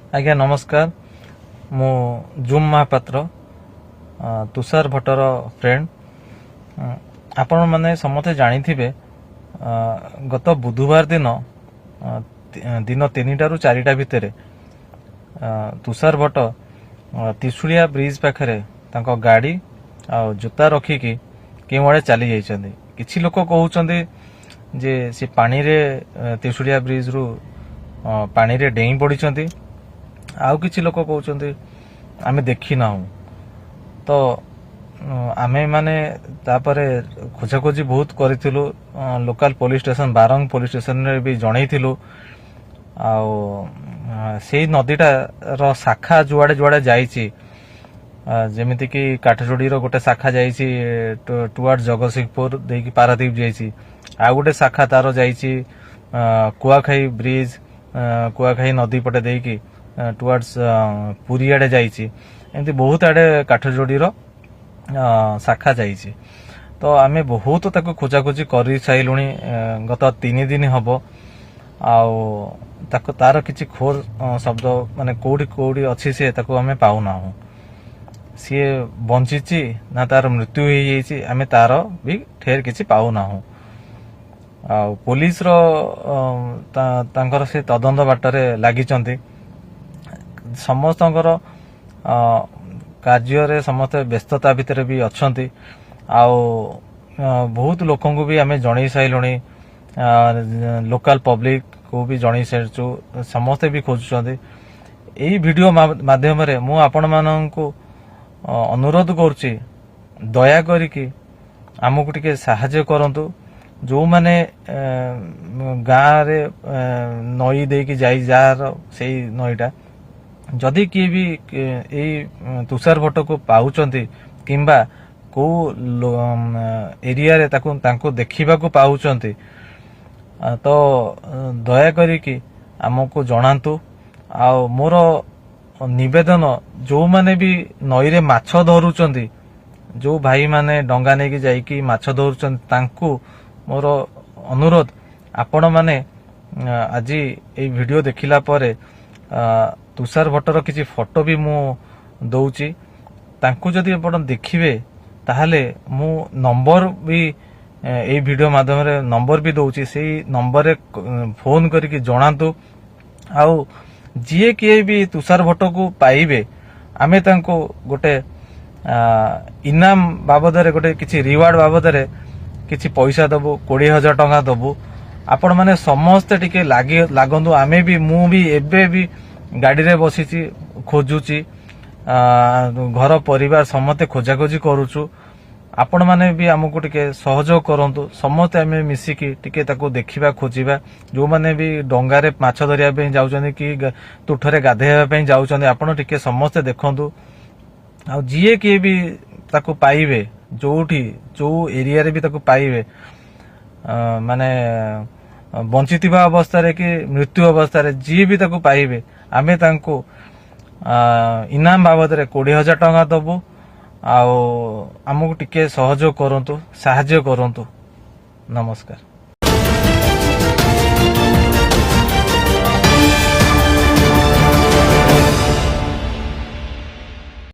आज्ञा नमस्कार मु जूम महापात्र तुषार भट्टर फ्रेंड आपण मैंने समस्ते जानी थे गत बुधवार दिन दिन 3टा ରୁ 4ଟା भितर तुषार भट्ट त्रिशूलिया ब्रिज पाखरे तांको गाड़ी आ जूता रखिकी केवड़े चली जाइछन्ती। किछि लोक कहउछन्ती जे से पानी रे त्रिशूलिया ब्रिज रु पानी रे डेई पड़िछन्ती। आउ किछि लोक कहउछन्ती आमे देखि नाहु। तो आमे माने तापरे खोजाखोजी बहुत करिथिलु। Local police station Barang police station रे भी जणैथिलु। आउ से नदीटा रो शाखा जुआड़े जुआड़े जाइछि जेमिति कि काठजोड़ी रो गोटे शाखा जाइछि टुवर्ड जगतसिंहपुर देकी पारादीप जाइछि। आ गोटे शाखा तारो जाइछि कुआखाई ब्रिज कुआखाई नदी पटे देकी टुवर्ड्स पुरी आड़े जाइछि। एमती बहुत आड़े काठजोड़ी रो शाखा जाइछि। तो आमे बहुत ताको खोजाखोजी करि साइलुनी गत 3 दिन हबो। आउ ताको तार किछि खोज शब्द माने कोडी कोडी अछि से ताको आमे पाउ ना हो। सी बंचिछि ना तार मृत्यु हो जाइछि आमे तार भी ठेर किछि पाउ ना हो। आ पुलिस रो तांकर से तदंत बाटरे लागिचंती। समस्तंकर कार्य रे समस्त व्यस्तता भितर भी अछंती। आउ बहुत लोकन को भी आमे जणै साइलुनी लोकल पब्लिक को भी जणै सारचु समस्ते भी खोजुछंती। एई वीडियो माध्यम रे मु आपण माननकु अनुरोध करूची दया करिकि आमको टिके सहायता करंतु। जो माने गाँ रे नई देकी जाई जार सेई नईटा जदि किए भी एई तुषार भट्ट को पाउचंती किंबा को एरिया रे ताको देखिबा को पाउचंती तो दया करिकि आमको जणांतु। आ मोर निवेदन जो माने भी नई रे माछ धरुचंती जो भाई माने डंगा नेकी जाईकी माछ धरुचंती तांको मोर अनुरोध आपण माने आज ए वीडियो देखिला परे तुषार भट्टर किछि फोटो भी मु दउची। तांको जदि आपण देखिबे ताहले मु नंबर भी ए वीडियो माध्यम रे नंबर भी दउची। सेई नंबर रे फोन करके जणांतु। आउ जिए किए भी तुषार भट्ट को पाइबे आमे तांको गोटे इनाम बाबद रे गोटे किछि रिवार्ड बाबद रे किछि पैसा दबु 20,000 टंका दबु। आपण माने समस्त टिके लागंदु। आमे भी मु भी एबे भी गाड़ी रे बसिची खोजुची घर परिवार समस्त खोजाखोजी करूछु। आपण माने भी हमको टिके सहयोग करंतु। समस्त आमे मिसिकी टिके ताको देखिबा खोजिबा। जो माने भी डंगा रे माछ धरिया पे जाउचंदी कि तुठरे गाधेबा पे जाउचंदी आपण टिके समस्त देखंतु। आ जिए के भी ताको पाइबे जोठी जो एरिया रे भी ताको पाइबे माने बंचितिबा अवस्था रे कि मृत्यु अवस्था रे जी भी ताको पाइबे आमे तांको इनाम बाबद रे 20,000 टंका दबु। आउ आमको टिके सहयोग करंतु साहाय्य करंतु। नमस्कार।